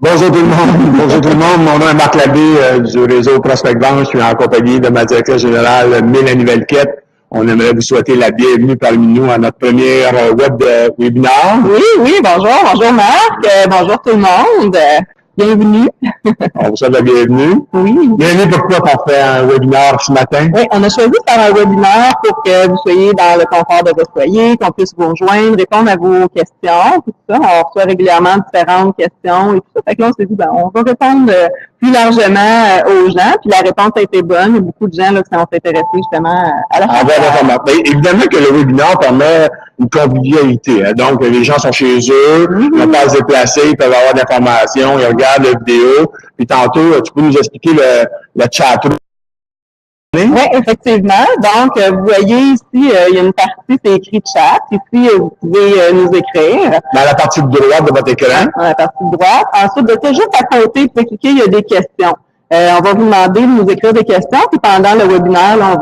Bonjour tout le monde. Bonjour tout le monde. Mon nom est Marc Labbé du réseau Prospect Vente. Je suis en compagnie de ma directrice générale, Mélanie Velquette. On aimerait vous souhaiter la bienvenue parmi nous à notre premier webinaire. Oui, bonjour Marc, bonjour tout le monde. Bienvenue. On vous souhaite la bienvenue. Oui. Mélanie, pourquoi on fait un webinaire ce matin? Oui, on a choisi de faire un webinaire pour que vous soyez dans le confort de votre foyer, qu'on puisse vous rejoindre, répondre à vos questions, tout ça. On reçoit régulièrement différentes questions et tout ça. Fait que là, on s'est dit, on va répondre plus largement aux gens. Puis la réponse a été bonne. Il y a beaucoup de gens là, qui sont intéressés justement à la formation. Évidemment que le webinaire permet une convivialité. Hein. Donc, les gens sont chez eux, ils n'ont pas à se déplacer, ils peuvent avoir de l'information, ils regardent la vidéo. Puis tantôt, tu peux nous expliquer le chat room? Oui, effectivement. Donc, vous voyez ici, il y a une partie, c'est écrit chat. Ici, vous pouvez nous écrire. Dans la partie de droite de votre écran. Dans la partie de droite. Ensuite de ça, juste à côté, vous pouvez cliquer, il y a des questions. On va vous demander de nous écrire des questions, puis pendant le webinaire, là,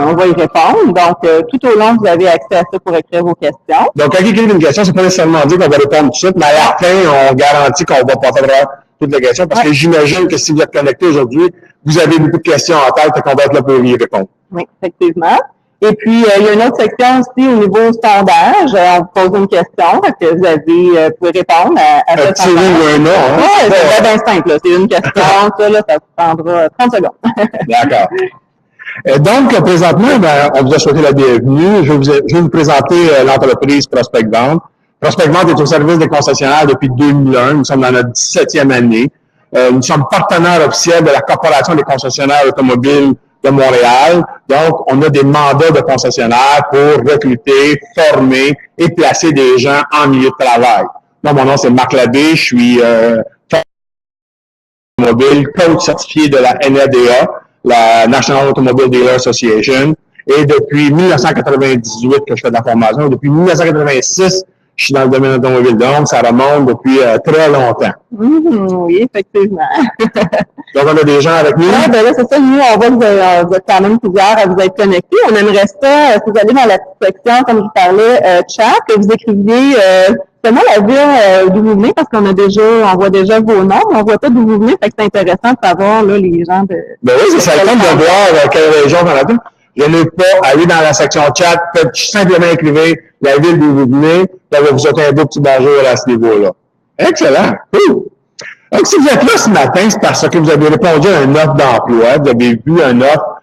on va y répondre. Donc, tout au long, vous avez accès à ça pour écrire vos questions. Donc, quand quelqu'un a une question, c'est pas nécessairement dire qu'on va répondre tout de suite, mais à la fin, on garantit qu'on va pas faire toutes les questions, parce que j'imagine que si vous êtes connecté aujourd'hui, vous avez beaucoup de questions en tête, et qu'on va être là pour y répondre. Oui, effectivement. Et puis, il y a une autre section aussi au niveau sondage. On vous pose une question, fait que vous pouvez répondre à cette question. Oui, c'est bien simple. Là. C'est une question, ça vous prendra 30 secondes. D'accord. Donc, présentement, on vous a souhaité la bienvenue. Je vais vous présenter l'entreprise Prospect Vente. Prospect Vente est au service des concessionnaires depuis 2001. Nous sommes dans notre 17e année. Nous sommes partenaires officiels de la Corporation des concessionnaires automobiles de Montréal. Donc, on a des mandats de concessionnaires pour recruter, former et placer des gens en milieu de travail. Moi, mon nom, c'est Marc Labbé. Je suis automobile, coach certifié de la NADA, la National Automobile Dealer Association. Et depuis 1998 que je fais de la formation. Depuis 1986, je suis dans le domaine automobile. Donc, ça remonte depuis très longtemps. Oui, effectivement. Donc, on a des gens avec nous. Oui, ben là, c'est ça. Nous, on voit que vous êtes quand même plusieurs à vous être connectés. On aimerait ça, si vous allez dans la petite section, comme je vous parlais, chat, que vous écriviez seulement la ville d'où vous venez, parce qu'on voit déjà vos noms, mais on voit pas d'où vous venez. Fait que c'est intéressant de savoir, là, les gens de... Ben oui, c'est certain de voir quelle région on a. Je n'ai pas aller dans la section chat, faites simplement écrire la ville d'où vous venez, ça va vous souhaiter un beau petit bonjour à ce niveau-là. Excellent. Cool. Donc, si vous êtes là ce matin, c'est parce que vous avez répondu à une offre d'emploi, vous avez vu une offre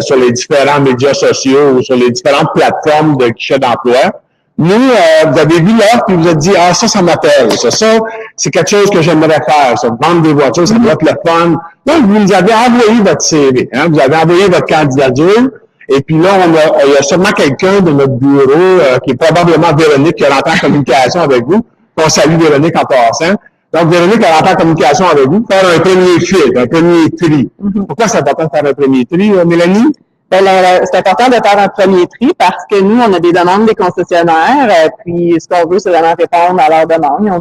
sur les différents médias sociaux ou sur les différentes plateformes de guichet d'emploi. Nous, vous avez vu l'offre et vous avez dit, ça m'appelle. Ça, c'est quelque chose que j'aimerais faire. Ça, vendre des voitures, ça doit être le fun. Donc, vous nous avez envoyé votre CV. Hein, vous avez envoyé votre candidature. Et puis là, il y a sûrement quelqu'un de notre bureau, qui est probablement Véronique, qui rentre en communication avec vous. On salue Véronique en passant. Donc, Véronique, elle rentre en communication avec vous, faire un premier filtre, un premier tri. Pourquoi c'est important de faire un premier tri, Mélanie? C'est important de faire un premier tri parce que nous, on a des demandes des concessionnaires, puis ce qu'on veut, c'est vraiment répondre à leurs demandes. Ils ont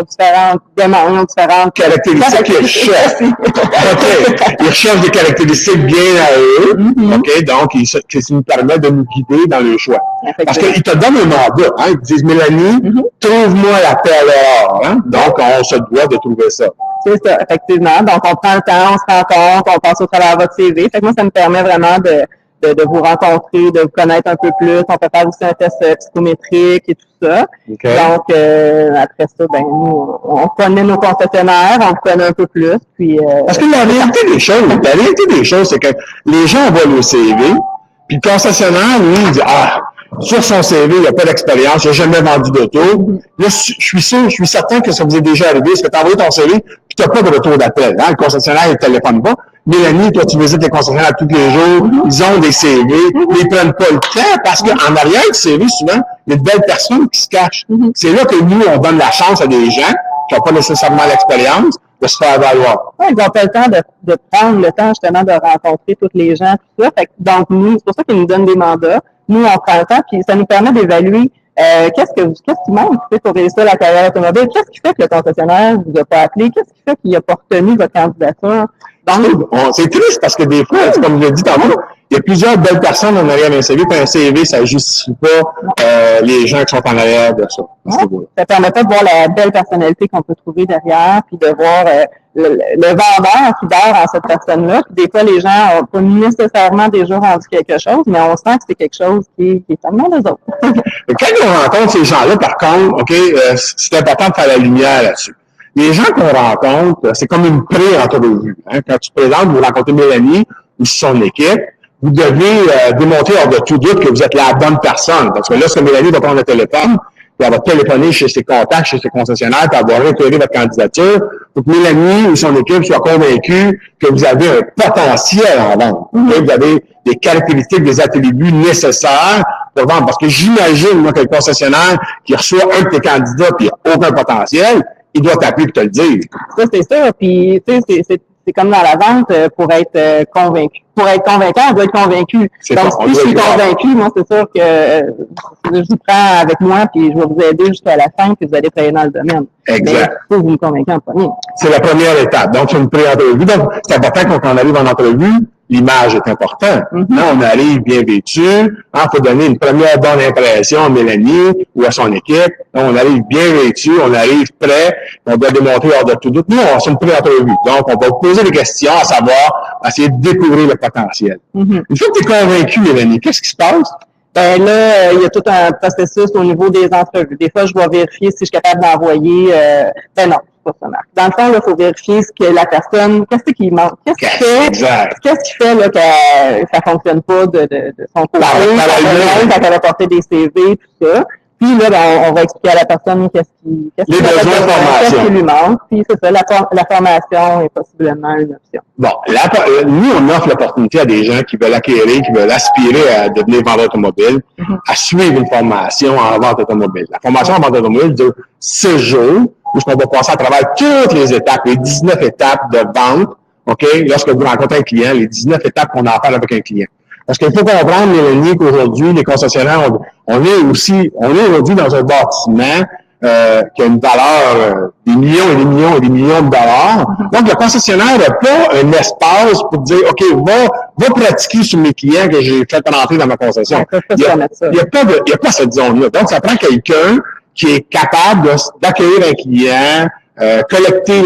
différentes demandes, ils ont différentes caractéristiques qu'ils recherchent. OK. Ils recherchent des caractéristiques bien à eux. OK. Donc, ça nous permet de nous guider dans le choix. Parce qu'ils te donnent un mandat. Hein? Ils disent, Mélanie, trouve-moi la perle rare. Hein? Donc, on se doit de trouver ça. C'est ça, effectivement. Donc, on prend le temps, on se rencontre, on passe au travers de votre CV. Fait que moi, ça me permet vraiment de vous rencontrer, de vous connaître un peu plus. On peut faire aussi un test psychométrique et tout ça. Okay. Donc, après ça, nous, on connaît nos concessionnaires, on vous connaît un peu plus. Puis, parce que la réalité des choses, c'est que les gens voient le CV, puis le concessionnaire, lui, il dit, sur son CV, il n'y a pas d'expérience, il n'a jamais vendu d'auto. Là, je suis certain que ça vous est déjà arrivé, parce que tu as envoyé ton CV, puis tu n'as pas de retour d'appel. Hein? Le concessionnaire, il ne téléphone pas. Mélanie, toi, tu visites les concessionnaires tous les jours, ils ont des CV, mais ils prennent pas le temps, parce qu'en arrière du CV, souvent, il y a de belles personnes qui se cachent. C'est là que nous, on donne la chance à des gens qui n'ont pas nécessairement l'expérience de se faire valoir. Oui, ils n'ont pas le temps de prendre le temps, justement, de rencontrer tous les gens, tout ça. Fait que, donc, nous, c'est pour ça qu'ils nous donnent des mandats. Nous, on prend le temps, puis ça nous permet d'évaluer qu'est-ce qui manque pour réussir la carrière automobile. Qu'est-ce qui fait que le concessionnaire vous a pas appelé? Qu'est-ce qui fait qu'il n'a pas retenu votre candidature? Donc, c'est triste parce que des fois, comme je l'ai dit tantôt, Il y a plusieurs belles personnes en arrière d'un CV, puis un CV, ça justifie pas les gens qui sont en arrière de ça. Ça permet pas de voir la belle personnalité qu'on peut trouver derrière, puis de voir le vendeur qui dort en cette personne-là. Puis des fois, les gens n'ont pas nécessairement déjà rendu quelque chose, mais on sent que c'est quelque chose qui est tellement des autres. Quand on rencontre ces gens-là, par contre, OK, c'est important de faire la lumière là-dessus. Les gens qu'on rencontre, c'est comme une pré-entrevue. Hein? Quand tu présentes, vous rencontrez Mélanie ou son équipe, vous devez démontrer hors de tout doute que vous êtes la bonne personne. Parce que là, ce Mélanie va prendre le téléphone, puis elle va téléphoner chez ses contacts, chez ses concessionnaires, puis elle va réitérer votre candidature pour que Mélanie ou son équipe soit convaincue que vous avez un potentiel en vente. Que vous avez des caractéristiques, des attributs nécessaires pour vendre. Parce que j'imagine, moi, que le concessionnaire qui reçoit un de tes candidats puis il n'a aucun potentiel, il doit t'appeler et te le dire. Ça, c'est ça. Puis, tu sais, c'est comme dans la vente, pour être convaincu. Pour être convaincant, on doit être convaincu. Donc, si je suis convaincu, moi, c'est sûr que je vous prends avec moi, puis je vais vous aider jusqu'à la fin, puis vous allez travailler dans le domaine. Exact. Mais il faut vous me convaincre en premier. C'est la première étape. Donc, c'est une pré-entrevue. Donc, c'est important quand on arrive en entrevue, l'image est importante. Là, on arrive bien vêtu. Il faut donner une première bonne impression à Mélanie ou à son équipe. Là, on arrive bien vêtu, on arrive prêt. On doit démontrer hors de tout doute. Nous, c'est une pré-entrevue. Donc, on va vous poser des questions, à savoir, essayer de découvrir le potentiel. Une fois que tu es convaincu, Mélanie, qu'est-ce qui se passe? Ben là, il y a tout un processus au niveau des entrevues. Des fois, je vais vérifier si je suis capable d'envoyer. Ben non, c'est pas ça, Marc. Dans le fond, il faut vérifier ce que la personne, qu'est-ce qui manque, qu'est-ce qui fait là que ça fonctionne pas de son côté, quand elle a porté des CV, tout ça. Puis là, ben, on va expliquer à la personne qu'est-ce qui lui manque. Puis c'est ça, la formation est possiblement une option. Bon, nous, on offre l'opportunité à des gens qui veulent acquérir, qui veulent aspirer à devenir vendeur automobile, à suivre une formation en vente automobile. La formation en vente automobile dure 6 jours, où on va passer à travers toutes les étapes, les 19 étapes de vente, OK? Lorsque vous rencontrez un client, les 19 étapes qu'on a à faire avec un client. Parce qu'il faut comprendre, Mélanie, qu'aujourd'hui, les concessionnaires, on est aujourd'hui dans un bâtiment qui a une valeur des millions et des millions et des millions de dollars. Donc, le concessionnaire n'a pas un espace pour dire, OK, va pratiquer sur mes clients que j'ai fait rentrer dans ma concession. Il n'y a pas cette zone-là. Donc, ça prend quelqu'un qui est capable d'accueillir un client, collecter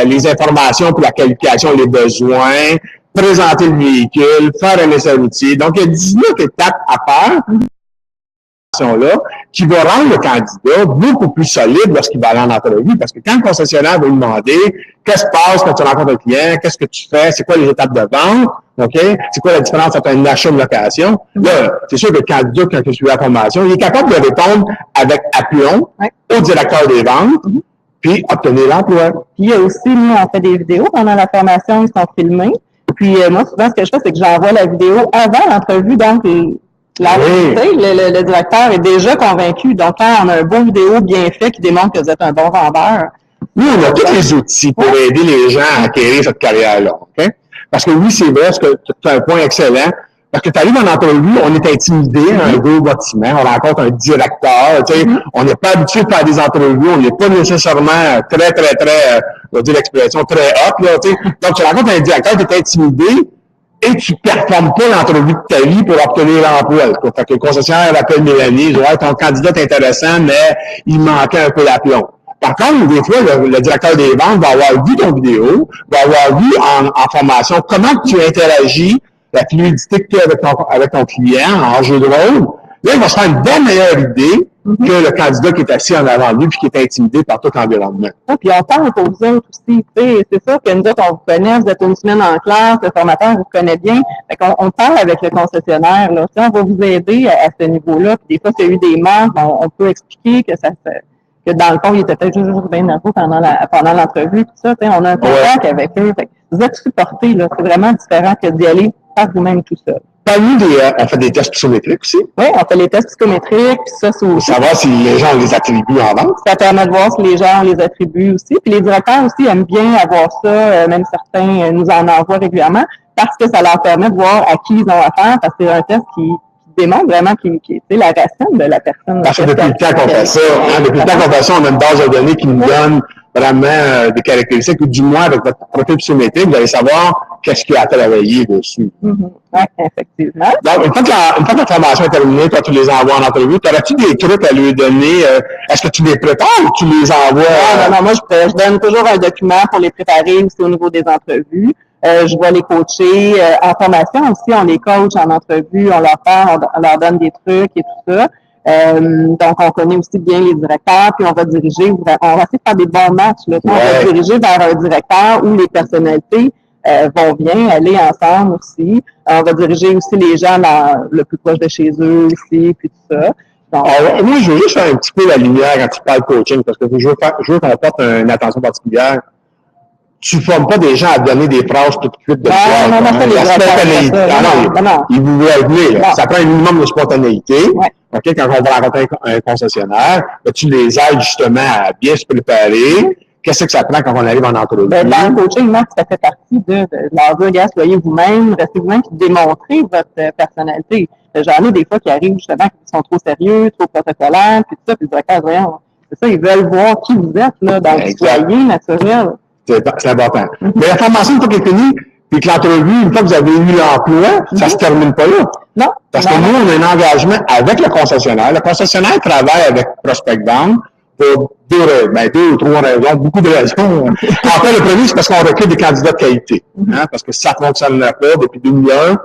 les informations pour la qualification, les besoins, présenter le véhicule, faire un essai routier. Donc, il y a 19 étapes à faire là, qui va rendre le candidat beaucoup plus solide lorsqu'il va aller en entrevue. Parce que quand le concessionnaire va lui demander qu'est-ce qui se passe quand tu rencontres un client, qu'est-ce que tu fais, c'est quoi les étapes de vente, OK? C'est quoi la différence entre un achat et une location? Là, c'est sûr que le candidat, quand il suit la formation, il est capable de répondre avec aplomb au directeur des ventes, puis obtenir l'emploi. Puis il y a aussi, nous, on fait des vidéos pendant la formation, ils sont filmés. Puis moi, souvent, ce que je fais, c'est que j'envoie la vidéo avant l'entrevue. Donc, le directeur est déjà convaincu. Donc, quand on a un bon vidéo bien fait qui démontre que vous êtes un bon vendeur. Nous, on a tous les outils pour aider les gens à acquérir cette carrière-là. Okay? Parce que oui, c'est vrai, que tu as un point excellent. Parce que tu arrives en entrevue, on est intimidé à un gros bâtiment, on rencontre un directeur, tu sais, on n'est pas habitué de faire des entrevues, on n'est pas nécessairement très, on va dire l'expression, très hot, là, tu sais. Donc, tu rencontres un directeur, tu es intimidé et tu performes pas l'entrevue de ta vie pour obtenir l'emploi. Fait que le concessionnaire appelle Mélanie, dit, ouais, ton candidat est intéressant, mais il manquait un peu d'aplomb. Par contre, des fois, le directeur des ventes va avoir vu ton vidéo, va avoir vu en formation comment tu interagis, la fluidité que tu as avec ton client en jeu de rôle. Là, il va se faire une bien meilleure idée que le candidat qui est assis en avant de lui puis qui est intimidé par tout l'environnement. Puis on parle pour vous autres aussi. C'est sûr que nous autres, on vous connaît, vous êtes une semaine en classe, le formateur vous connaît bien. Fait qu'on parle avec le concessionnaire. Là. On va vous aider à ce niveau-là. Puis des fois, s'il y a eu des manques, on peut expliquer que que dans le fond, il était peut-être juste bien nerveux pendant l'entrevue, tout ça. On a un contact avec eux. Fait que vous êtes supportés, là. C'est vraiment différent que d'y aller par vous-même tout seul. Parmi on fait des tests psychométriques aussi. Oui, on fait les tests psychométriques, puis ça, c'est aussi. Savoir si les gens ont les attributs en vente. Ça permet de voir si les gens ont les attributs aussi. Puis les directeurs aussi aiment bien avoir ça, même certains nous en envoient régulièrement, parce que ça leur permet de voir à qui ils ont affaire, parce que c'est un test qui démontre vraiment qui la racine de la personne. Parce que depuis le temps qu'on fait ça, depuis le temps qu'on fait ça, on a une base de données qui nous donne vraiment des caractéristiques, ou du moins avec votre profil psychométrique, vous allez savoir qu'est-ce qu'il y a à travailler dessus. Oui, effectivement. Donc, une fois que la formation est terminée, toi, tu les envoies en entrevue, t'aurais-tu des trucs à lui donner? Est-ce que tu les prépares ou tu les envoies? Non, moi, je donne toujours un document pour les préparer aussi au niveau des entrevues. Je vais les coacher. En formation aussi, on les coach en entrevue, on leur donne des trucs et tout ça. Donc, on connaît aussi bien les directeurs, puis on va essayer de faire des bons matchs. Là. On va diriger vers un directeur où les personnalités vont bien aller ensemble aussi. On va diriger aussi les gens le plus proche de chez eux aussi, puis tout ça. Donc, moi, je veux juste faire un petit peu la lumière quand tu parles coaching, parce que je veux qu'on porte une attention particulière. Tu ne formes pas des gens à donner des phrases tout de suite de toi. Non, la spontanéité. Non. Ils vous veulent venir. Ça prend un minimum de spontanéité. Ouais. Okay, quand on va rencontrer un concessionnaire, tu les aides justement à bien se préparer. Qu'est-ce que ça prend quand on arrive en entrevue? Dans le coaching, ça fait partie de leur dire, gars, soyez vous-même, restez vous-même, puis démontrez votre personnalité. J'en ai des fois qui arrivent justement qui sont trop sérieux, trop protocolaires, puis tout ça, puis le directeur, voyons, c'est ça, ils veulent voir qui vous êtes, là, donc soyez naturel. C'est important. Mais la formation, une fois qu'elle est finie, puis que l'entrevue, une fois que vous avez eu l'emploi, ça se termine pas là. Non. Parce que nous, on a un engagement avec le concessionnaire. Le concessionnaire travaille avec Prospect Bank pour deux ou trois raisons, beaucoup de raisons. En fait, le premier, c'est parce qu'on recrute des candidats de qualité. Parce que ça ne fonctionnerait pas depuis 2001.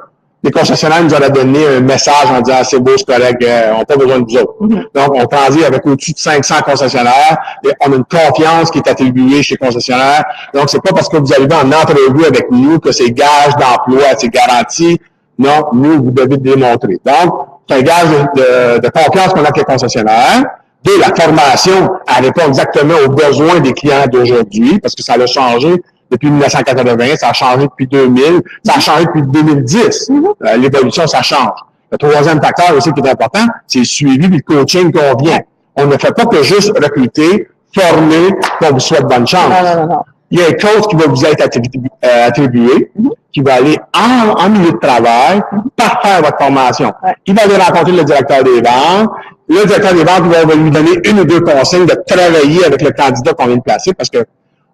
Les concessionnaires nous auraient donné un message en disant « c'est beau, c'est correct, on n'a pas besoin de vous autres ». Donc, on transite avec au-dessus de 500 concessionnaires et on a une confiance qui est attribuée chez les concessionnaires. Donc, c'est pas parce que vous arrivez en entrevue avec nous que c'est gage d'emploi, c'est garanti. Non, nous, vous devez démontrer. Donc, c'est un gage de confiance qu'on a avec les concessionnaires. Deux, la formation, elle répond exactement aux besoins des clients d'aujourd'hui parce que ça a changé depuis 1980, ça a changé depuis 2000, ça a changé depuis 2010. L'évolution, ça change. Le troisième facteur aussi qui est important, c'est le suivi et le coaching qu'on vient. On ne fait pas que juste recruter, former, qu'on vous souhaite bonne chance. Non. Il y a un coach qui va vous être attribué, qui va aller en milieu de travail, parfaire votre formation. Il va aller rencontrer le directeur des ventes. Le directeur des ventes va lui donner une ou deux consignes de travailler avec le candidat qu'on vient de placer parce que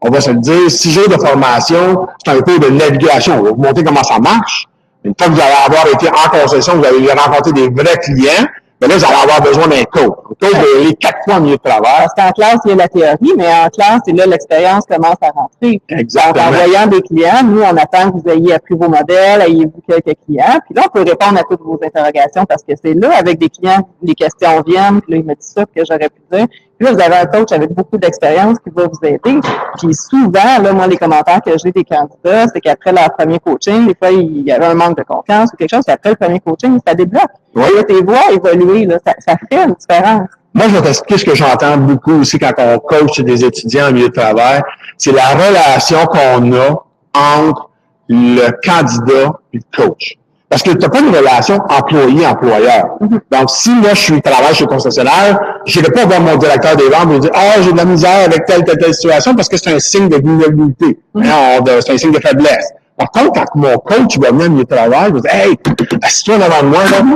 on va se le dire, 6 jours de formation, c'est un cours de navigation. On va vous montrer comment ça marche. Une fois que vous allez avoir été en concession, vous allez rencontrer des vrais clients, mais là, vous allez avoir besoin d'un coach. Le coach va aller 4 fois en milieu de travail. Parce qu'en classe, il y a la théorie, mais en classe, c'est là l'expérience commence à rentrer. Exactement. Donc, en voyant des clients, nous, on attend que vous ayez appris vos modèles, ayez-vous quelques clients, puis là, on peut répondre à toutes vos interrogations parce que c'est là, avec des clients, les questions viennent, puis là, il me dit ça, que j'aurais pu dire. Puis là, vous avez un coach avec beaucoup d'expérience qui va vous aider. Puis souvent, là, moi, les commentaires que j'ai des candidats, c'est qu'après leur premier coaching, des fois, il y avait un manque de confiance ou quelque chose, puis après le premier coaching, ça débloque. Oui. Là, tes voix évoluer, là, ça fait une différence. Moi, je vais t'expliquer ce que j'entends beaucoup aussi quand on coach des étudiants en milieu de travail. C'est la relation qu'on a entre le candidat et le coach. Parce que tu n'as pas une relation employé-employeur. Donc, si moi, je travaille chez le concessionnaire, je n'irai pas voir mon directeur des ventes et lui dire « Ah, j'ai de la misère avec telle situation » parce que c'est un signe de vulnérabilité. C'est un signe de faiblesse. Par contre, quand mon coach va venir à milieu de travail, il va dire « Hey, assieds-toi devant moi, là,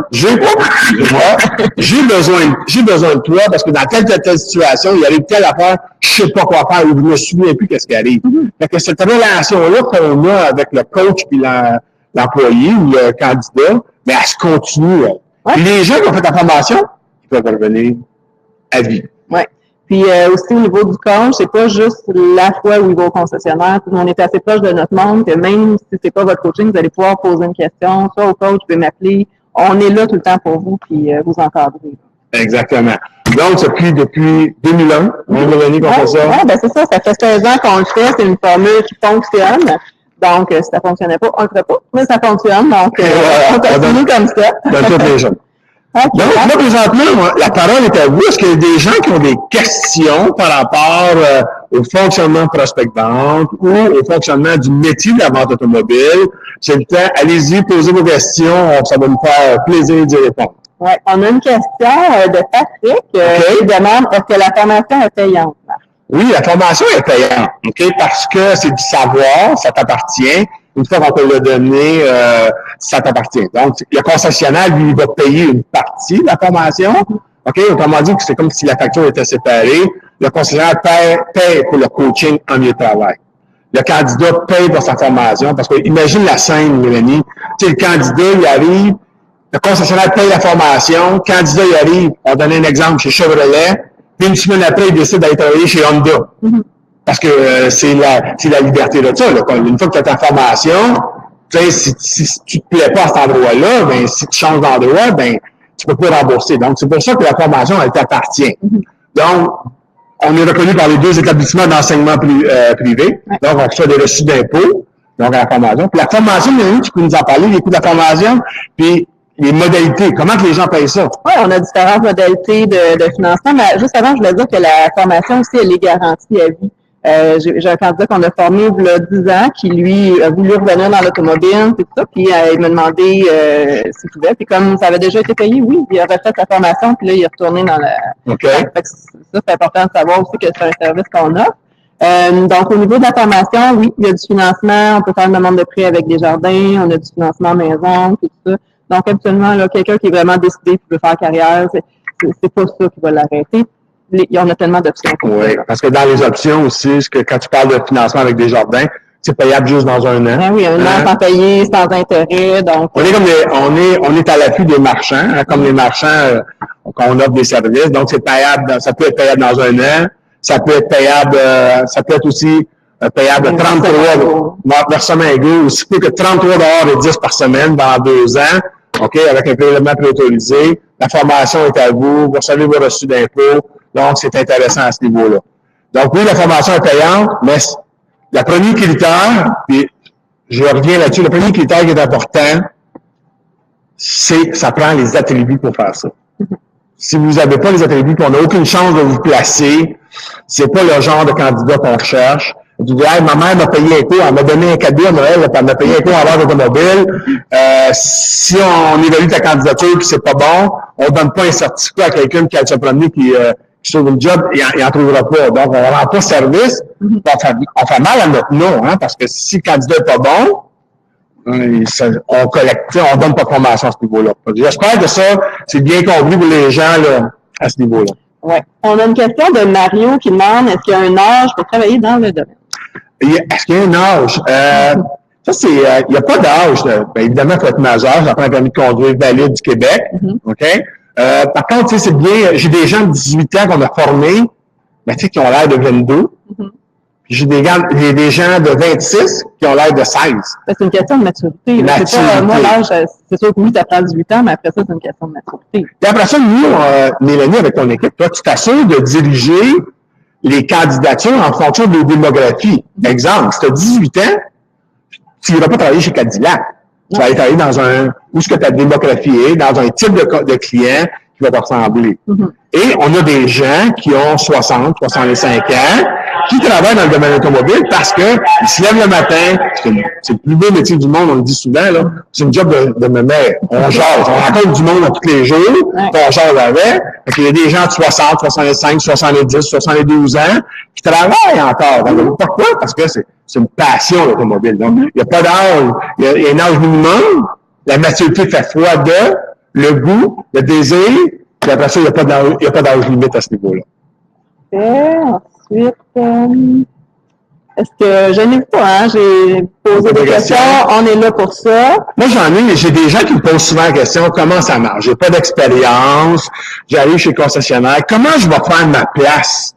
j'ai besoin de toi parce que dans telle situation, il arrive telle affaire, je ne sais pas quoi faire, ou je ne me souviens plus qu'est-ce qui arrive. » Fait que cette relation-là qu'on a avec le coach et l'employé ou le candidat, mais elle se continue. Puis les gens qui ont fait la formation, ils peuvent revenir à vie. Oui. Puis aussi au niveau du coach, c'est pas juste la fois où il va au concessionnaire. On est assez proche de notre monde que même si c'est pas votre coaching, vous allez pouvoir poser une question, soit au coach, vous pouvez m'appeler. On est là tout le temps pour vous, puis vous encadrer. Exactement. Donc, depuis 2001, on est revenu qu'on fait ça. Oui, ben c'est ça. Ça fait 16 ans qu'on le fait. C'est une formule qui fonctionne. Donc, si ça ne fonctionnait pas, on ne le ferait pas. Mais ça fonctionne. Donc, on continue comme ça. Dans toutes les gens. Okay. Donc, là, présentement, la parole est à vous. Est-ce qu'il y a des gens qui ont des questions par rapport au fonctionnement de Prospect Bank ou au fonctionnement du métier de la vente automobile? C'est le temps. Allez-y, posez vos questions. Ça va nous faire plaisir d'y répondre. Oui, on a une question de Patrick qui demande est-ce que la formation est payante? Oui, la formation est payante, parce que c'est du savoir, ça t'appartient. Une fois qu'on peut le donner, ça t'appartient. Donc, le concessionnaire, lui, va payer une partie de la formation, OK? Autrement dit, c'est comme si la facture était séparée. Le concessionnaire paye pour le coaching en milieu de travail. Le candidat paye pour sa formation, parce que imagine la scène, Mélanie. Tu sais, le candidat, il arrive, le concessionnaire paye la formation, le candidat, il arrive, on donne un exemple chez Chevrolet, puis une semaine après, il décide d'aller travailler chez Honda. Parce que c'est la liberté de ça. Là. Une fois que tu as ta formation, tu sais, si tu te plais pas à cet endroit-là, ben si tu changes d'endroit, ben tu peux pas rembourser. Donc, c'est pour ça que la formation, elle t'appartient. Donc, on est reconnu par les 2 établissements d'enseignement privé. Donc, on reçoit des reçus d'impôts, donc à la formation. Puis la formation, tu peux nous en parler, les coûts de la formation, puis les modalités. Comment que les gens payent ça? Oui, on a différentes modalités de financement, mais juste avant, je voulais dire que la formation aussi, elle est garantie à vie. J'ai un candidat qu'on a formé il y a 10 ans qui, lui, a voulu revenir dans l'automobile, tout ça, puis il m'a demandé s'il pouvait. Puis comme ça avait déjà été payé, oui, il a refait sa formation, puis là, il est retourné dans la... OK. Fait que ça, c'est important de savoir aussi que c'est un service qu'on a. Donc, au niveau de la formation, oui, il y a du financement, on peut faire une demande de prêt avec des jardins, on a du financement maison, tout ça. Donc, absolument, là, quelqu'un qui est vraiment décidé qui veut faire carrière, c'est pas ça qui va l'arrêter. On a tellement d'options. Oui, parce que dans les options aussi, quand tu parles de financement avec des jardins, c'est payable juste dans un an. Oui, un an sans payer, sans intérêt. Donc, on est comme on est à l'appui des marchands, hein, comme les marchands quand on offre des services. Donc, c'est payable, ça peut être payable dans un an, ça peut être payable, ça peut être aussi payable 33 versements égaux, aussi peu que 33 $ et 10 par semaine dans 2 ans. OK, avec un prélèvement préautorisé. La formation est à vous, vous recevez vos reçus d'impôts. Donc, c'est intéressant à ce niveau-là. Donc, oui, la formation est payante, mais le premier critère, puis je reviens là-dessus, le premier critère qui est important, c'est ça prend les attributs pour faire ça. Si vous n'avez pas les attributs, puis on n'a aucune chance de vous placer, c'est pas le genre de candidat qu'on recherche. Vous dites, hey, ma mère m'a payé un coup, elle m'a donné un cadeau à Noël, elle m'a payé un coup en vente automobile. Si on évalue ta candidature puis c'est pas bon, on donne pas un certificat à quelqu'un qui a se promener qui sauve une job, il en trouvera pas. Donc, on rend pas service, on fait mal à notre nom, hein, parce que si le candidat est pas bon, on collecte, on donne pas de formation à ce niveau-là. J'espère que ça, c'est bien compris pour les gens là, à ce niveau-là. Oui. On a une question de Mario qui demande est-ce qu'il y a un âge pour travailler dans le domaine? Est-ce qu'il y a un âge? Ça, c'est, il n'y a pas d'âge. Bien, évidemment, il faut être majeur. Ça prend un permis de conduire valide du Québec. OK? Par contre, tu sais, c'est bien, j'ai des gens de 18 ans qu'on a formés, mais tu sais, qui ont l'air de 22. Puis j'ai des gens de 26 qui ont l'air de 16. C'est une question de maturité. C'est pas, moi, l'âge, c'est sûr que oui, tu apprends 18 ans, mais après ça, c'est une question de maturité. Et après ça, nous, Mélanie, avec ton équipe, toi, tu t'assures de diriger les candidatures en fonction de démographie. Exemple, si tu as 18 ans, tu n'iras pas travailler chez Cadillac. Tu vas aller travailler dans où est-ce que ta démographie est, dans un type de client qui va te ressembler. Et on a des gens qui ont 60, 65 ans, qui travaillent dans le domaine automobile parce que ils se lèvent le matin, c'est le plus beau métier du monde, on le dit souvent, là, c'est une job de mémère. On jase, on rencontre du monde tous les jours, on jase avec. Il y a des gens de 60, 65, 70, 72 ans qui travaillent encore. Donc, pourquoi? Parce que c'est une passion, l'automobile. Donc, il n'y a pas d'âge, il y a un âge minimum, la maturité fait foi de, le goût, le désir, puis après ça, il n'y a pas d'âge limite à ce niveau-là. Ensuite, est-ce que je n'ai pas, hein? J'ai posé des questions, on est là pour ça. Moi, j'ai des gens qui me posent souvent la question, comment ça marche? J'ai pas d'expérience, j'arrive chez le concessionnaire, comment je vais faire ma place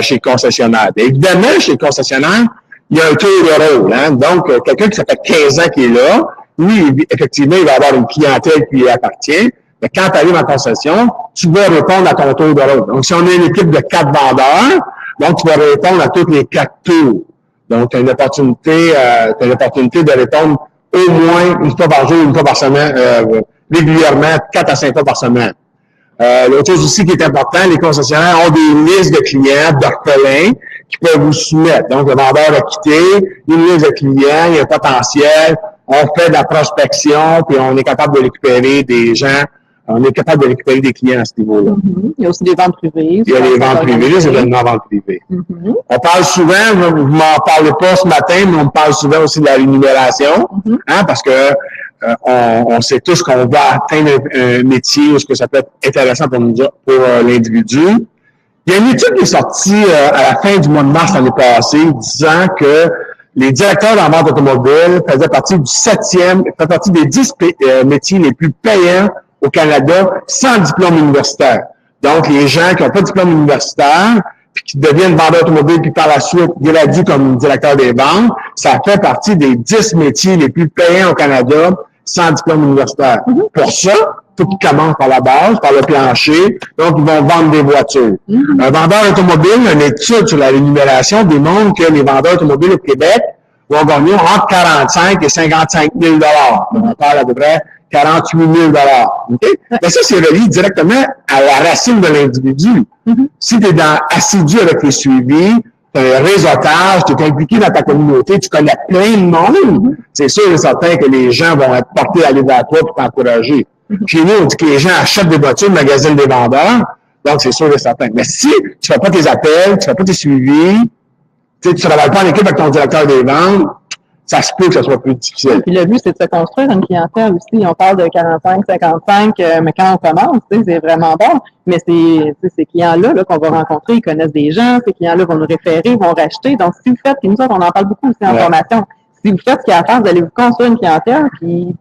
chez le concessionnaire? Bien, évidemment, chez le concessionnaire, il y a un tour de rôle, hein? Donc, quelqu'un qui ça fait 15 ans qui est là, lui, effectivement, il va avoir une clientèle qui lui appartient. Mais quand tu arrives en concession, tu vas répondre à ton tour de rôle. Donc, si on a une équipe de 4 vendeurs, donc tu vas répondre à toutes les 4 tours. Donc, tu as une opportunité de répondre au moins une fois par jour, une fois par semaine, régulièrement, 4 à 5 fois par semaine. L'autre chose aussi qui est important, les concessionnaires ont des listes de clients, d'orphelins, qui peuvent vous soumettre. Donc, le vendeur a quitté, une liste de clients, il y a un potentiel, on fait de la prospection, puis on est capable de récupérer des gens, on est capable de récupérer des clients à ce niveau-là. Il y a aussi des ventes privées. Il y a des ventes privées, les événements ventes privées. On parle souvent, vous m'en parlez pas ce matin, mais on parle souvent aussi de la rémunération, hein, parce que on sait tous qu'on va atteindre un métier où ce que ça peut être intéressant pour l'individu. Il y a une étude qui est sortie à la fin du mois de mars l'année passée disant que les directeurs en vente automobile faisaient partie des 10 métiers les plus payants au Canada sans diplôme universitaire. Donc, les gens qui n'ont pas de diplôme universitaire, puis qui deviennent vendeurs automobiles, puis par la suite graduent comme directeur des ventes, ça fait partie des 10 métiers les plus payants au Canada sans diplôme universitaire. Pour ça, il faut qu'ils commencent par la base, par le plancher, donc ils vont vendre des voitures. Un vendeur automobile, une étude sur la rémunération démontre que les vendeurs automobiles au Québec vont gagner entre 45 et 55 000 On parle à peu près 48 000 okay? Mais ça, c'est relié directement à la racine de l'individu. Si tu es assidu avec tes suivis, tu as un réseautage, tu es impliqué dans ta communauté, tu connais plein de monde, c'est sûr et certain que les gens vont être portés à aller vers toi pour t'encourager. Chez nous, on dit que les gens achètent des voitures, magasinent des vendeurs, donc c'est sûr et certain. Mais si tu fais pas tes appels, tu fais pas tes suivis, tu travailles pas en équipe avec ton directeur des ventes, ça se peut que ça soit plus difficile. Puis le but, c'est de se construire une clientèle aussi. On parle de 45, 55, mais quand on commence, c'est vraiment bon. Mais ces clients-là qu'on va rencontrer, ils connaissent des gens, ces clients-là vont nous référer, vont racheter. Donc, si vous faites, puis nous autres, on en parle beaucoup aussi en formation, si vous faites ce qu'il y a à faire, vous allez vous construire une clientèle, puis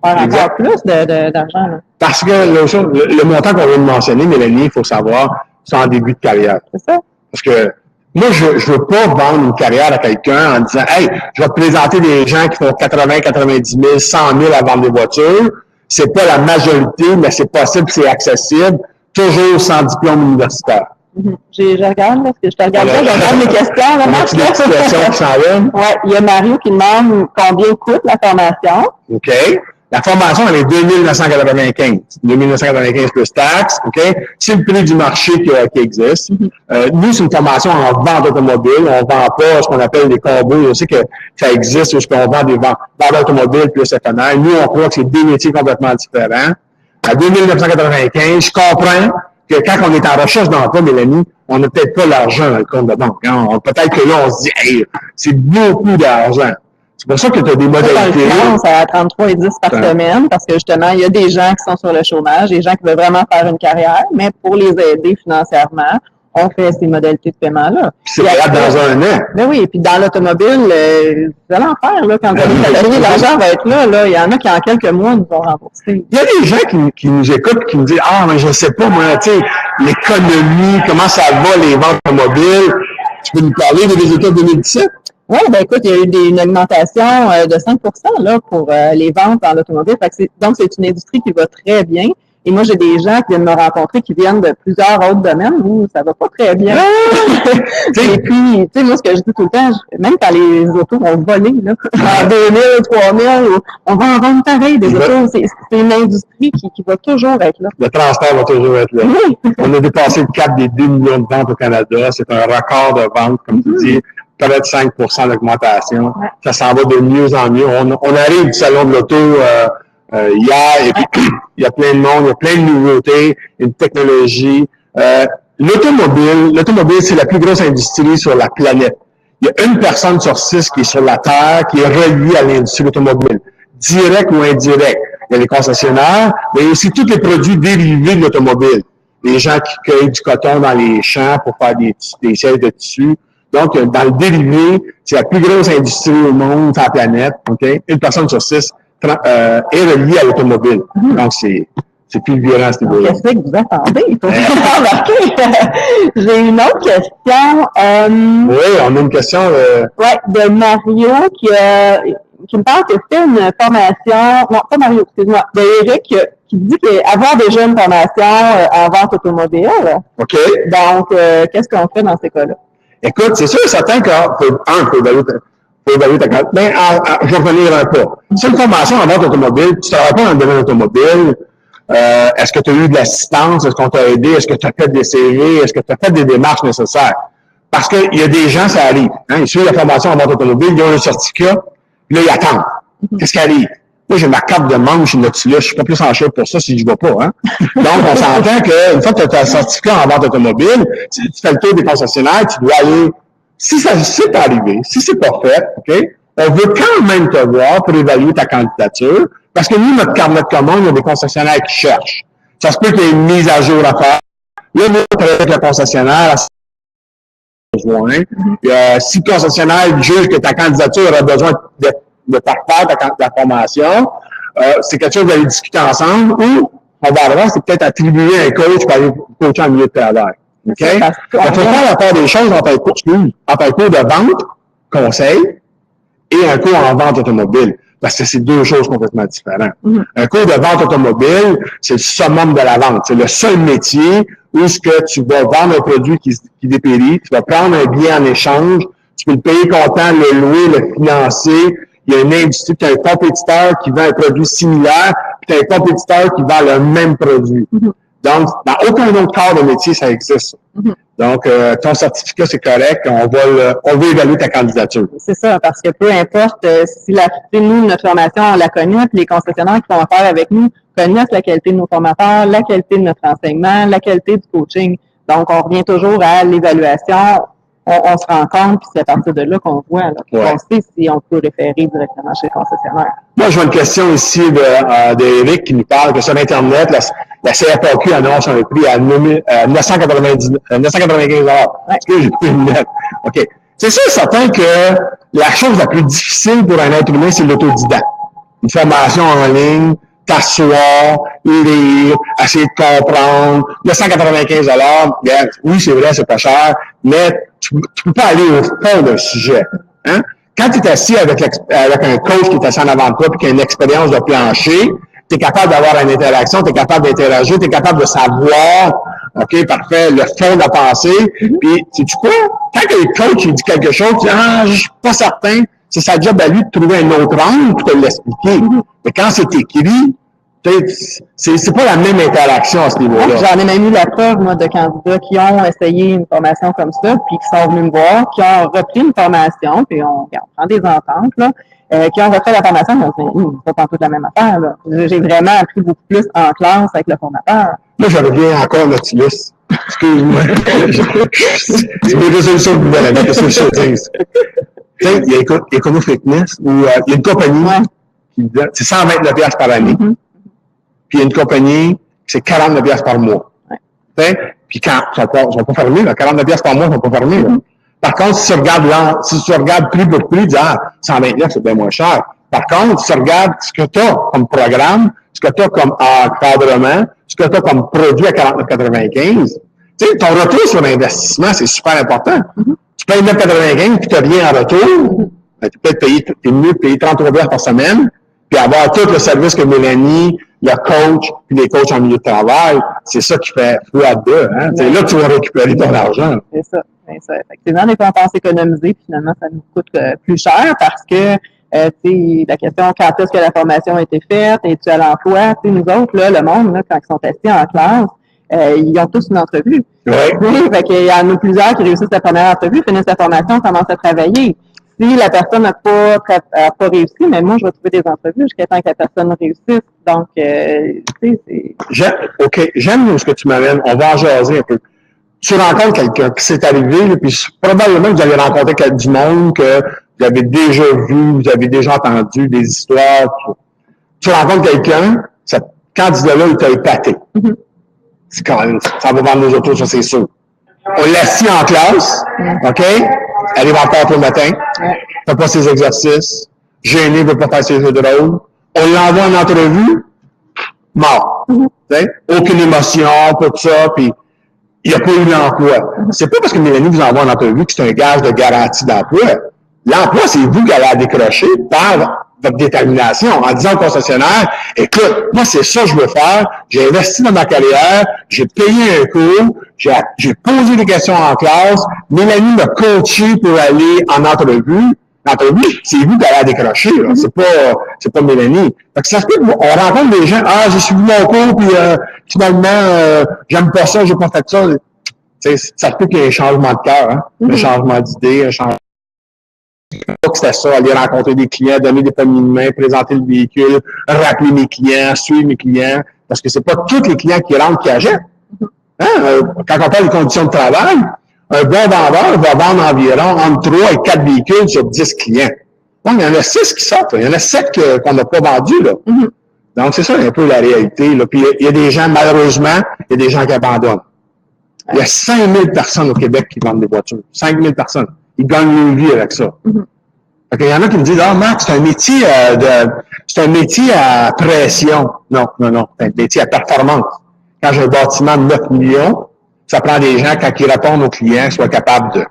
faire encore plus d'argent. Là. Parce que le montant qu'on vient de mentionner, Mélanie, il faut savoir, c'est en début de carrière. C'est ça. Parce que moi, je veux pas vendre une carrière à quelqu'un en disant, hey, je vais te présenter des gens qui font 80, 90 000, 100 000 à vendre des voitures. C'est pas la majorité, mais c'est possible, c'est accessible, toujours sans diplôme universitaire. Je regarde, parce que je te regarde là, je regarde mes questions. Là, des questions qui s'en viennent. Ouais, il y a Mario qui demande combien coûte la formation. OK. La formation, elle est 2 995 plus taxes, OK? C'est le prix du marché qui existe. Nous, c'est une formation en vente automobile. On vend pas ce qu'on appelle des combos. Je sais que ça existe, où on vend des vendeurs automobiles plus FNR. Nous, on croit que c'est des métiers complètement différents. À 2 995, je comprends que quand on est en recherche d'emploi, Mélanie, on n'a peut-être pas l'argent dans le compte de banque. Hein? Peut-être que là, on se dit, hey, c'est beaucoup d'argent. C'est pour ça que tu as des modalités. C'est à 33 et 10 par semaine, parce que justement, il y a des gens qui sont sur le chômage, des gens qui veulent vraiment faire une carrière, mais pour les aider financièrement, on fait ces modalités de paiement-là. C'est payable dans un an. Ben oui, et puis dans l'automobile, vous allez en faire, là, quand vous allez travailler, l'argent va être là. Il y en a qui, en quelques mois, nous ont remboursé. Il y a des gens qui nous écoutent et qui nous disent, ah, mais je sais pas, moi, tu sais, l'économie, comment ça va, les ventes automobiles. Tu peux nous parler des résultats de 2017? Oui, ben écoute, il y a eu une augmentation de 5 là, pour les ventes dans l'automobile. Donc, c'est une industrie qui va très bien. Et moi, j'ai des gens qui viennent me rencontrer qui viennent de plusieurs autres domaines où ça va pas très bien. Et puis, tu sais, moi, ce que je dis tout le temps, même quand les autos vont voler, là, en 2000, 3000, on va en vendre pareil des autos. C'est une industrie qui va toujours être là. Le transport va toujours être là. Oui. On a dépassé le cap des 2 millions de ventes au Canada. C'est un record de ventes, comme tu dis. Peut-être 5 d'augmentation. Ouais. Ça s'en va de mieux en mieux. On arrive du salon de l'auto hier, et puis il y a plein de monde, il y a plein de nouveautés, une technologie. L'automobile, c'est la plus grosse industrie sur la planète. Il y a une personne sur 6 qui est sur la Terre qui est reliée à l'industrie automobile, direct ou indirect. Il y a les concessionnaires, mais aussi tous les produits dérivés de l'automobile. Les gens qui cueillent du coton dans les champs pour faire des sièges de tissu. Donc, dans le dérivé, c'est la plus grosse industrie au monde, sur la planète. Okay? Une personne sur 6 est reliée à l'automobile. Donc, c'est plus violent à ce niveau-là. Qu'est-ce que vous attendez? J'ai une autre question. Oui, on a une question. De Mario qui me parle qu'il fait une formation. Non, pas Mario, excuse-moi. D'Éric qui dit qu'avoir déjà une formation en vente automobile. OK. Donc, qu'est-ce qu'on fait dans ces cas-là? Écoute, c'est sûr et certain que, faut évaluer ta carte. Mais je vais revenir un peu. C'est une formation en vente automobile, tu ne travailles pas dans le domaine automobile. Est-ce que tu as eu de l'assistance? Est-ce qu'on t'a aidé? Est-ce que tu as fait des CV? Est-ce que tu as fait des démarches nécessaires? Parce qu'il y a des gens, ça arrive. Hein? Ils suivent la formation en vente automobile, ils ont un certificat, puis là, ils attendent. Qu'est-ce qui arrive? Moi, j'ai ma carte de membre chez Nautilus. Je suis pas plus en chef pour ça si je ne vais pas, hein. Donc, on s'entend qu'une fois que tu as un certificat en vente automobile, tu fais le tour des concessionnaires, tu dois aller, si c'est pas arrivé, si c'est pas fait, OK, on veut quand même te voir pour évaluer ta candidature, Parce que nous, notre carnet de commandes, il y a des concessionnaires qui cherchent. Ça se peut qu'il y ait une mise à jour à faire. Là, nous, on travaille avec le concessionnaire, besoin. Si le concessionnaire juge que ta candidature aura besoin de parfaire ta formation, c'est quelque chose que vous allez discuter ensemble, ou on va avoir, c'est peut-être attribuer un coach pour aller coacher en milieu de travail. OK? Il faut faire la part des choses entre un cours de vente, conseil, et un cours en vente automobile. Parce que c'est deux choses complètement différentes. Un cours de vente automobile, c'est le summum de la vente. C'est le seul métier où ce que tu vas vendre un produit qui dépérit, tu vas prendre un bien en échange, tu peux le payer comptant, le louer, le financer. Il y a une industrie, tu as un compétiteur qui vend un produit similaire, puis tu as un compétiteur qui vend le même produit. Donc, dans aucun autre corps de métier, ça existe. Donc, ton certificat, c'est correct. On va évaluer ta candidature. C'est ça, parce que peu importe si nous, notre formation, on la connaît, puis les concessionnaires qui font affaire avec nous connaissent la qualité de nos formateurs, la qualité de notre enseignement, la qualité du coaching. Donc, on revient toujours à l'évaluation. On se rend compte, puis c'est à partir de là qu'on voit, là, qu'on sait si on peut référer directement chez le concessionnaire. Moi, je vois une question ici d'Éric qui nous parle que sur Internet, la CFAQ annonce un prix à 995 $. Excusez, j'ai plus une lettre. OK. C'est sûr certain que la chose la plus difficile pour un être humain, c'est l'autodidacte. Une formation en ligne, t'asseoir, lire, essayer de comprendre. 995 $, oui, c'est vrai, c'est pas cher, mais tu peux pas aller au fond d'un sujet. Hein? Quand tu es assis avec un coach qui est assis en avant de toi et qui a une expérience de plancher, tu es capable d'avoir une interaction, tu es capable d'interagir, tu es capable de savoir, OK, parfait, le fond de la pensée. Puis, sais-tu quoi? Quand le coach il dit quelque chose, tu dis, je suis pas certain, c'est sa job à lui de trouver un autre angle pour te l'expliquer. Mais quand c'est écrit, c'est pas la même interaction à ce niveau-là. J'en ai même eu la preuve, moi, de candidats qui ont essayé une formation comme ça, puis qui sont venus me voir, qui ont repris une formation, puis on prend des ententes, là, qui ont refait la formation, mais c'est pas tout la même affaire, là. J'ai vraiment appris beaucoup plus en classe avec le formateur. Moi, je reviens encore Nautilus. Excuse-moi. C'est des résolutions de nouvelle année, qu'est-ce que je te dis? Tu sais, il y a Econo Fitness, où il y a une compagnie qui donne, c'est 129 $ par année. Puis il y a une compagnie, c'est 49 $ par mois. Puis quand, ils sont pas fermés, là, 49 $ par mois, ils sont pas fermés, là. Par contre, si tu regardes prix pour prix, tu dis, 129, c'est bien moins cher. Par contre, si tu regardes ce que tu as comme programme, ce que tu as comme encadrement, ce que tu as comme produit à 49,95, tu sais, ton retour sur l'investissement, c'est super important. Tu payes 9,95 puis tu n'as rien en retour. Ben, tu peux t'es mieux de payer 33 $ par semaine, puis avoir tout le service que Mélanie, le coach, puis les coachs en milieu de travail, c'est ça qui fait x2, hein. C'est là que tu vas récupérer ton argent. C'est ça. C'est ça. Effectivement, des compenses économisées, finalement, ça nous coûte plus cher parce que, la question, quand est-ce que la formation a été faite, es-tu à l'emploi? Nous autres, là, le monde, là, quand ils sont assis en classe, ils ont tous une entrevue. Oui, fait qu'il y en a plusieurs qui réussissent la première entrevue, finissent la formation, commencent à travailler. Si la personne n'a pas réussi, mais moi, je vais trouver des entrevues jusqu'à temps que la personne réussisse. Donc, c'est... J'aime ce que tu m'amènes. On va en jaser un peu. Tu rencontres quelqu'un qui s'est arrivé, là, puis probablement que vous avez rencontré du monde que vous avez déjà vu, vous avez déjà entendu des histoires. Tu rencontres quelqu'un, ce candidat-là, il t'a épaté. C'est quand même, ça va vendre nos autos, ça c'est sûr. On l'assit en classe, OK? Elle est en retard pour le matin, fait pas ses exercices, gêné, veut pas faire ses jeux de rôle. On l'envoie en entrevue, mort. Aucune émotion, tout ça, puis il n'y a pas eu l'emploi. C'est pas parce que Mélanie vous envoie en entrevue que c'est un gage de garantie d'emploi. L'emploi, c'est vous qui allez décrocher par votre détermination en disant au concessionnaire, écoute, moi, c'est ça que je veux faire, j'ai investi dans ma carrière, j'ai payé un cours, j'ai posé des questions en classe, Mélanie m'a coaché pour aller en entrevue. L'entrevue, c'est vous qui allez décrocher, là. C'est pas Mélanie. Fait que ça se peut qu'on rencontre des gens, j'ai suivi mon cours, puis finalement, j'aime pas ça, j'ai pas fait ça. T'sais, ça se peut qu'il y ait un changement de cœur, hein? Un changement d'idée, un changement. Pas que c'était ça, aller rencontrer des clients, donner des poignées de main, présenter le véhicule, rappeler mes clients, suivre mes clients, parce que c'est pas tous les clients qui rentrent qui achètent. Hein? Quand on parle des conditions de travail, un bon vendeur va vendre environ entre 3 et 4 véhicules sur 10 clients. Donc, il y en a 6 qui sortent, il y en a 7 qu'on n'a pas vendus, là. Donc, c'est ça un peu la réalité. Là. Puis, il y a des gens, malheureusement, il y a des gens qui abandonnent. Il y a 5000 personnes au Québec qui vendent des voitures. 5000 personnes. Ils gagnent leur vie avec ça. Fait qu'il y en a qui me disent, ah, Marc, c'est un métier à pression. Non, c'est un métier à performance. Quand j'ai un bâtiment de 9 millions, ça prend des gens, quand ils répondent aux clients, soient capables de.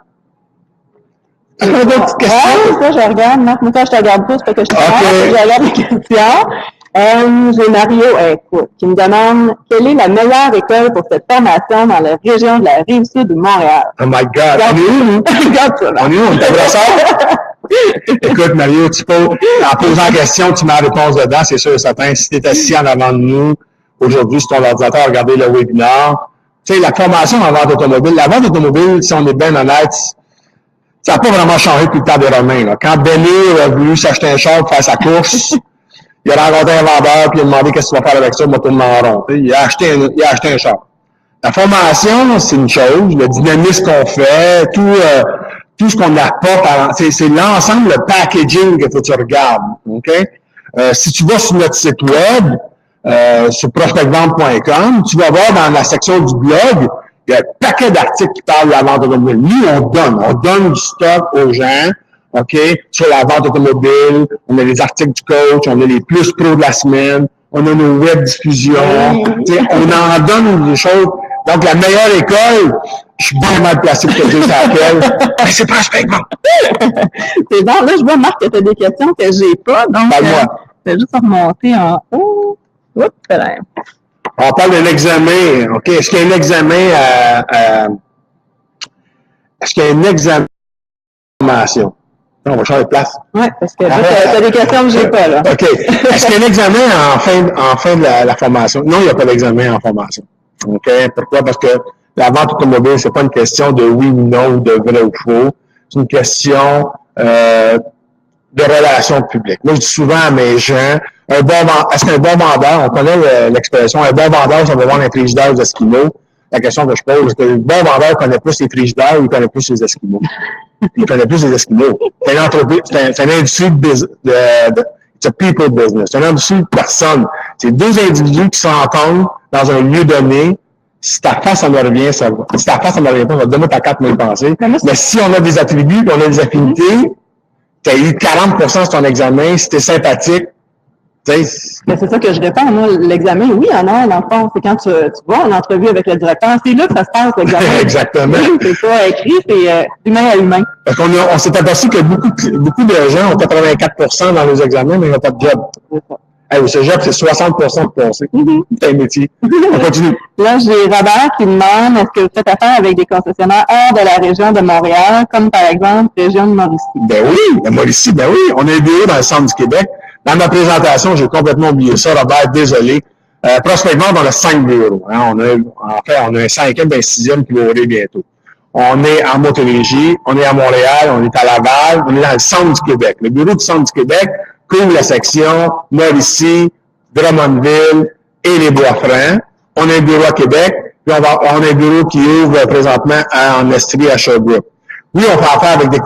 D'autres questions? Ça, je regarde. Marc, moi, quand je te regarde pas, c'est parce que je te regarde. Je regarde les questions. J'ai Mario, écoute, qui me demande quelle est la meilleure école pour cette formation dans la région de la Rive-Sud de Montréal. Oh my God! On est où, nous? Regarde ça, là. On est où? On est à Brossard? Écoute, Mario, en posant la question, tu m'as la réponse dedans, c'est sûr et certain. Si tu es assis en avant de nous, aujourd'hui, sur ton ordinateur, à regarder le webinaire, tu sais, la formation en vente automobile, la vente automobile, si on est bien honnête, ça n'a pas vraiment changé depuis le temps des Romains. Là. Quand Bénur a voulu s'acheter un char pour faire sa course, il a rencontré un vendeur, puis il a demandé qu'est-ce que tu vas faire avec ça, moi, tourner en rond. Il a acheté un char. La formation, c'est une chose, le dynamisme qu'on fait, tout ce qu'on apporte, c'est l'ensemble, le packaging qu'il faut que tu regardes. OK? Si tu vas sur notre site web, sur prospectvente.com, tu vas voir dans la section du blog, il y a un paquet d'articles qui parlent de la vente automobile. Nous, on donne du stock aux gens, OK, sur la vente automobile, on a les articles du coach, on a les plus pros de la semaine, on a nos web diffusions, on en donne des choses. Donc, la meilleure école, je suis bien mal placé pour te dire c'est laquelle, mais c'est Prospectvente. C'est bon, là, je vois, Marc, que tu as des questions que j'ai pas, donc, je vais juste remonter en haut. Oups, là. On parle d'un examen, OK, est-ce qu'il y a un examen est-ce qu'il y a un examen de formation? Non, on va changer de place. Oui, parce que tu as des questions que j'ai pas, là. OK. Est-ce qu'il y a un examen en fin de la formation? Non, il n'y a pas d'examen en formation. OK? Pourquoi? Parce que la vente automobile, c'est pas une question de oui ou non, ou de vrai ou faux. C'est une question de relations publiques. Moi, je dis souvent à mes gens, est-ce qu'un bon vendeur, on connaît l'expression, un bon vendeur, ça va vendre un frigidaire aux Esquimaux. La question que je pose, est-ce que le bon vendeur connaît plus les frigidaires ou il connaît plus les Esquimaux? Il connaît plus les Esquimaux. C'est une entreprise, c'est une industrie it's a people business. C'est une industrie de personnes. C'est deux individus qui se rencontrent dans un lieu donné. Si ta face, ça me revient, si ta face, ça me revient pas, ça donne ta carte de pensée. Mais si on a des attributs, on a des affinités, tu as eu 40% sur ton examen, si tu es sympathique, mais c'est ça que je réponds. Moi, l'examen, oui, en a, dans le fond. C'est quand tu vas en entrevue avec le directeur. C'est là que ça se passe, l'examen. Exactement. C'est pas écrit, c'est humain à humain. Parce on s'est aperçu que beaucoup de gens ont 84% dans les examens, mais ils n'ont pas de job. C'est ça. Au cégep, c'est 60% de passer. C'est un métier. On continue. Là, j'ai Robert qui demande, est-ce que vous faites affaire avec des concessionnaires hors de la région de Montréal, comme par exemple région de Mauricie? Ben oui, la Mauricie, ben oui. On a un bureau dans le centre du Québec. Dans ma présentation, j'ai complètement oublié ça, Robert, désolé. Prospectvente, on a 5 bureaux. Hein. On a un 5e et un 6e qui va ouvrir bientôt. On est en Montérégie, on est à Montréal, on est à Laval, on est dans le centre du Québec. Le bureau du centre du Québec couvre la section Mauricie, Drummondville et les Bois-Francs. On a un bureau à Québec, puis on a un bureau qui ouvre présentement en Estrie à Sherbrooke. Oui, on fait affaire avec des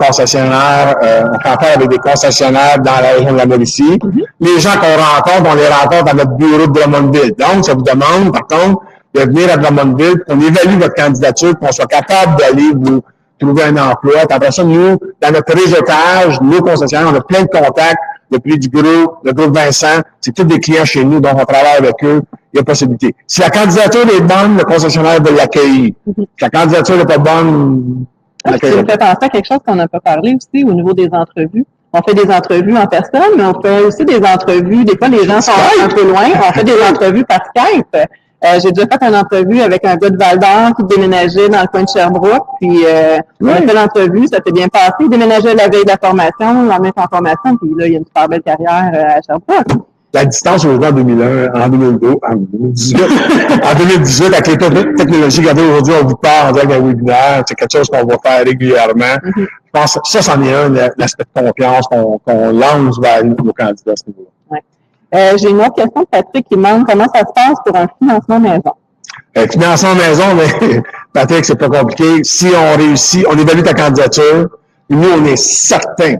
concessionnaires, dans la région de la Mauricie. Les gens qu'on rencontre, on les rencontre dans notre bureau de Drummondville. Donc, ça vous demande, par contre, de venir à Drummondville, qu'on évalue votre candidature, qu'on soit capable d'aller vous trouver un emploi. Puis après ça, nous, dans notre réseautage, nos concessionnaires, on a plein de contacts depuis du groupe, le groupe Vincent, c'est tous des clients chez nous, donc on travaille avec eux, il y a possibilité. Si la candidature est bonne, le concessionnaire va l'accueillir. Si la candidature n'est pas bonne, ça me fait penser à quelque chose qu'on n'a pas parlé aussi au niveau des entrevues. On fait des entrevues en personne, mais on fait aussi des entrevues. Des fois, les gens sont un peu loin. On fait des entrevues par Skype. J'ai déjà fait une entrevue avec un gars de Val-d'Or qui déménageait dans le coin de Sherbrooke. Puis, on a fait l'entrevue, ça s'est bien passé. Il déménageait la veille de la formation, il en met en formation, puis là, il a une super belle carrière à Sherbrooke. La distance aujourd'hui en 2001, en 2002, en 2018, en 2018, avec les technologies qu'il y avait aujourd'hui, on vous parle en direct d'un webinaire, c'est quelque chose qu'on va faire régulièrement. Je pense que ça, c'en est un, l'aspect de confiance qu'on lance vers nos candidats à ce niveau-là. Ouais. J'ai une autre question de Patrick qui demande comment ça se passe pour un financement maison. Financement maison, mais Patrick, c'est pas compliqué. Si on réussit, on évalue ta candidature, nous, on est certain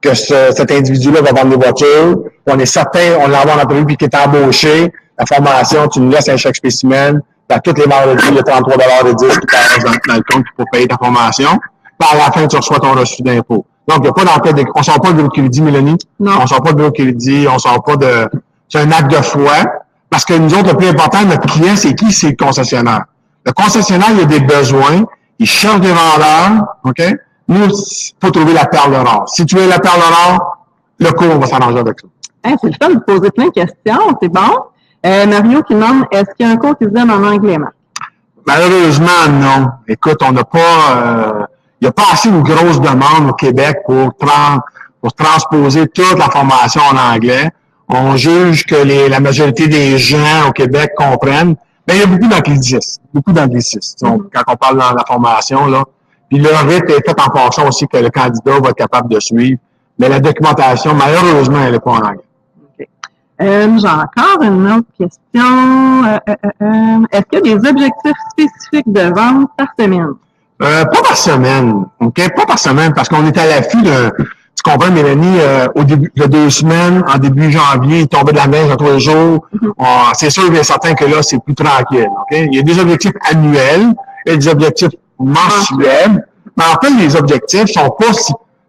que cet individu-là va vendre des voitures, on est certain, on l'envoie en entrevue puis qu'il est embauché, la formation, tu nous laisses un chèque spécimen, à toutes les vendredis, il y a 33,10 qui passent dans le compte pour payer ta formation. Puis à la fin, tu reçois ton reçu d'impôt. Donc, il n'y a pas d'enquête, on sort pas de bureau de crédit, Mélanie. Non. On sort pas de bureau de crédit, on sort pas de, c'est un acte de foi. Parce que nous autres, le plus important, notre client, c'est qui? C'est le concessionnaire. Le concessionnaire, il a des besoins, il cherche des vendeurs, OK? Nous, il faut trouver la perle rare. Si tu veux la perle rare, le cours va s'arranger avec ça. Hey, c'est le fun de poser plein de questions, c'est bon. Mario qui demande, est-ce qu'il y a un cours qui se donne en anglais, Marc? Malheureusement, non. Écoute, on n'a pas, il n'y a pas assez de grosses demandes au Québec pour transposer toute la formation en anglais. On juge que la majorité des gens au Québec comprennent. Ben, il y a beaucoup d'anglicistes. Donc, quand on parle dans la formation, là. Puis le rythme est fait en fonction aussi que le candidat va être capable de suivre. Mais la documentation, malheureusement, elle n'est pas en anglais. Okay. J'ai encore une autre question. Est-ce qu'il y a des objectifs spécifiques de vente par semaine? Pas par semaine, OK? Pas par semaine, parce qu'on est à l'affût de... Tu comprends, Mélanie, au début, il y a 2 semaines, en début janvier, il tombait de la neige à 3 jours. C'est sûr et certain que là, c'est plus tranquille, OK? Il y a des objectifs annuels et des objectifs mensuels. Mais en fait, les objectifs sont pas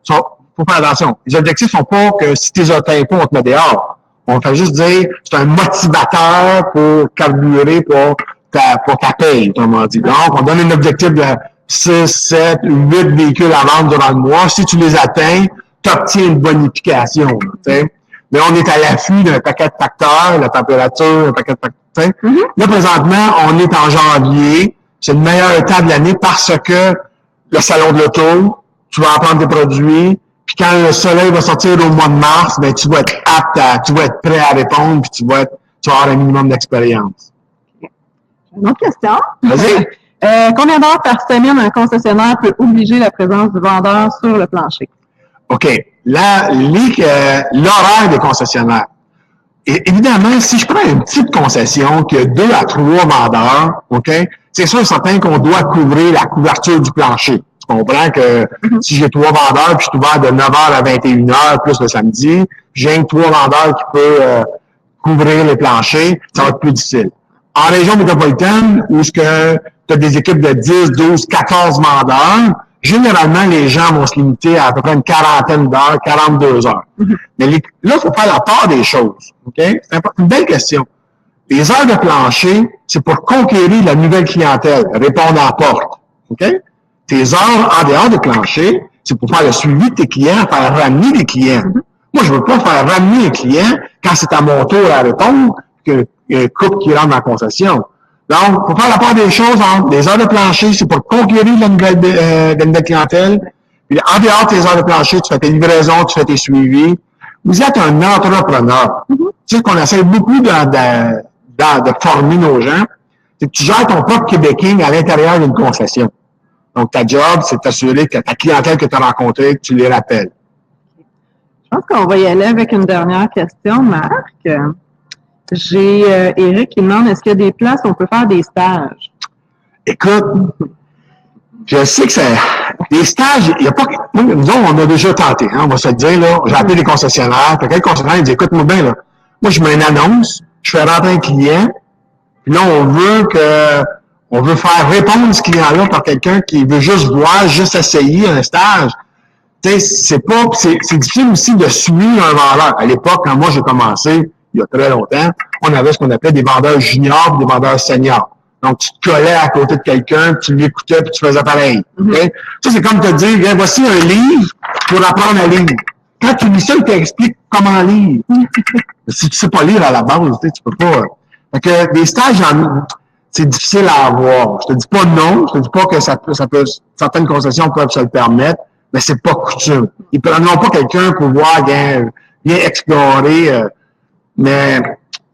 faut faire attention. Les objectifs sont pas que si tu les atteins pas, on te met dehors. On fait juste dire, c'est un motivateur pour carburer pour ta paye, autrement dit. Donc, on donne un objectif de 6, 7, 8 véhicules à vendre durant le mois. Si tu les atteins, tu obtiens une bonification. T'sais. Mais on est à l'affût d'un paquet de facteurs, la température, un paquet de facteurs. Là, présentement, on est en janvier. C'est le meilleur temps de l'année parce que le salon de l'auto, tu vas en prendre des produits, puis quand le soleil va sortir au mois de mars, ben tu vas être tu vas être prêt à répondre, puis tu vas avoir un minimum d'expérience. Une autre question. Vas-y. Combien d'heures par semaine un concessionnaire peut obliger la présence du vendeur sur le plancher? OK. Là, l'horaire des concessionnaires. Et évidemment, si je prends une petite concession qui a 2 à 3 vendeurs, OK, c'est sûr et certain qu'on doit couvrir la couverture du plancher. Tu comprends que si j'ai 3 vendeurs, puis je suis ouvert de 9h à 21h, plus le samedi, j'ai 3 vendeurs qui peuvent couvrir les planchers, ça va être plus difficile. En région métropolitaine, où tu as des équipes de 10, 12, 14 vendeurs, généralement, les gens vont se limiter à peu près une quarantaine d'heures, 42 heures. Mais là, il faut faire la part des choses. OK? C'est une belle question. Les heures de plancher, c'est pour conquérir la nouvelle clientèle, répondre à la porte. OK? Tes heures en dehors de plancher, c'est pour faire le suivi de tes clients, faire ramener des clients. Moi, je veux pas faire ramener un client quand c'est à mon tour à répondre qu'il y a un couple qui rentre dans la concession. Donc, pour faire la part des choses, les heures de plancher, c'est pour conquérir la nouvelle clientèle. Puis, en dehors de tes heures de plancher, tu fais tes livraisons, tu fais tes suivis. Vous êtes un entrepreneur. Tu sais qu'on essaie beaucoup de former nos gens. C'est que tu gères ton propre québéking à l'intérieur d'une concession. Donc, ta job, c'est de t'assurer que ta clientèle que tu as rencontrée, que tu les rappelles. Je pense qu'on va y aller avec une dernière question, Marc. J'ai Éric qui demande, est-ce qu'il y a des places où on peut faire des stages? Écoute, je sais que c'est des stages, il n'y a pas... Nous, on a déjà tenté, hein, on va se le dire, là. J'ai appelé des concessionnaires. Puis, quelqu'un concessionnaire, il dit, écoute-moi bien, là. Moi, je mets une annonce, je fais rentrer un client, puis là, on veut faire répondre ce client-là par quelqu'un qui veut juste voir, juste essayer un stage. Tu sais, c'est difficile aussi de suivre un vendeur. À l'époque, quand moi j'ai commencé, il y a très longtemps, on avait ce qu'on appelait des vendeurs juniors et des vendeurs seniors. Donc, tu te collais à côté de quelqu'un, tu l'écoutais, puis tu faisais pareil. Okay? Ça, c'est comme te dire, viens, voici un livre pour apprendre à lire. Quand tu lis ça, il t'explique comment lire. Si tu sais pas lire à la base, tu peux pas. Fait que des stages, c'est difficile à avoir. Je te dis pas non, je te dis pas que certaines concessions peuvent se le permettre, mais c'est pas coutume. Ils prendront pas quelqu'un pour voir bien explorer, mais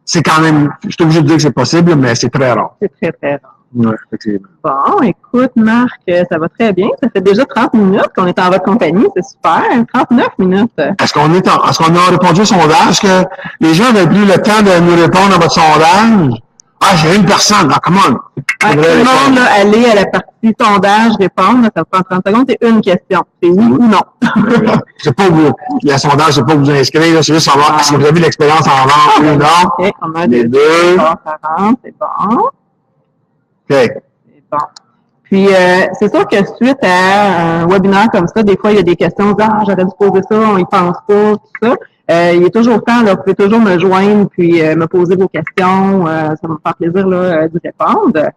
c'est quand même, je suis obligé de dire que c'est possible, mais c'est très rare. C'est très, très rare. Oui, effectivement. Bon, écoute, Marc, ça va très bien. Ça fait déjà 30 minutes qu'on est en votre compagnie. C'est super. 39 minutes. Est-ce qu'on a répondu au sondage? Est-ce que les gens avaient pris le temps de nous répondre à votre sondage? Ah, j'ai une personne, ah, come on. Tout le monde, là, aller à la partie sondage, répondre, ça prend 30 secondes, c'est une question. C'est oui ou non. C'est pas vous, le sondage, c'est pas vous inscrire, c'est juste savoir si vous avez l'expérience en vente ou non. OK, on a les deux. C'est bon. OK. C'est bon. Puis, c'est sûr que suite à un webinaire comme ça, des fois, il y a des questions, j'aurais dû poser ça, on y pense pas, tout ça. Il est toujours temps, là, vous pouvez toujours me joindre, puis me poser vos questions. Ça va me faire plaisir, là, d'y répondre.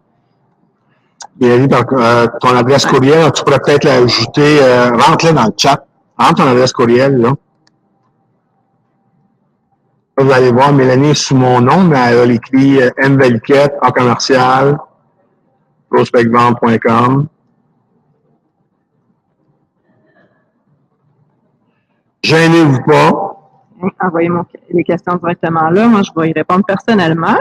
Bien, ton adresse courriel, tu pourrais peut-être l'ajouter, rentre-la dans le chat. Rentre ton adresse courriel, là. Vous allez voir, Mélanie est sous mon nom, mais elle a écrit mvaliquette en commercial, prospectvente.com. Gênez-vous pas. Envoyez les questions directement là. Moi, je vais y répondre personnellement.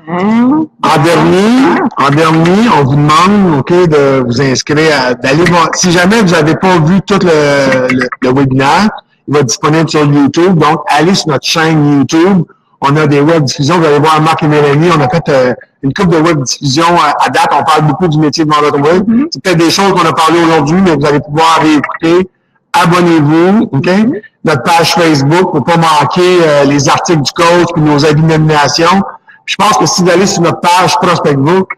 En dernier, on vous demande, OK, de vous inscrire, d'aller voir. Si jamais vous n'avez pas vu tout le webinaire, il va être disponible sur YouTube. Donc, allez sur notre chaîne YouTube. On a des web diffusions. Vous allez voir Marc et Mélanie. On a fait une couple de web diffusions à date. On parle beaucoup du métier de vendeur automobile. C'est peut-être des choses qu'on a parlé aujourd'hui, mais vous allez pouvoir réécouter. Abonnez-vous, OK? Notre page Facebook pour pas manquer les articles du coach puis nos avis de nomination. Je pense que si vous allez sur notre page Prospect Vente,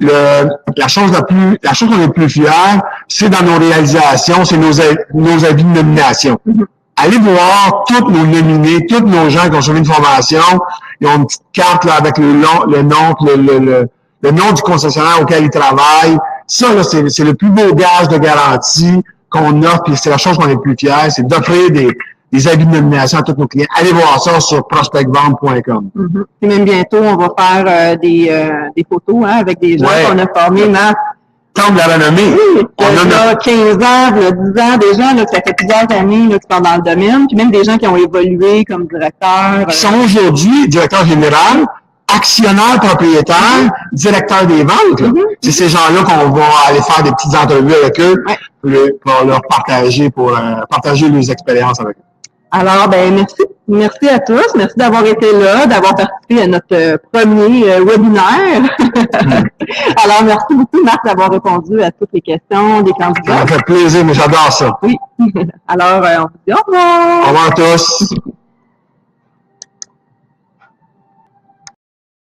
la chose qu'on est le plus fiers, c'est dans nos réalisations, c'est nos avis de nomination. Allez voir tous nos nominés, tous nos gens qui ont suivi une formation. Ils ont une petite carte là, avec le nom du concessionnaire auquel ils travaillent. Ça, là, c'est le plus beau gage de garantie qu'on offre, et c'est la chose qu'on est le plus fiers, c'est d'offrir des avis de nomination à tous nos clients. Allez voir ça sur prospectvente.com. Et même bientôt, on va faire des photos avec des gens qu'on a formés, Marc. Comme la renommée. Oui, on a 15 ans, 10 ans, des gens là, ça fait plusieurs années là, qui sont dans le domaine, puis même des gens qui ont évolué comme directeurs. Qui sont aujourd'hui directeurs généraux, actionnaires propriétaires, directeurs des ventes. C'est ces gens-là qu'on va aller faire des petites entrevues avec eux pour leur partager, partager leurs expériences avec eux. Alors, merci à tous. Merci d'avoir été là, d'avoir participé à notre premier webinaire. Alors, merci beaucoup, Marc, d'avoir répondu à toutes les questions des candidats. Ça me fait plaisir, mais j'adore ça. Oui. Alors, on vous dit au revoir. Au revoir à tous.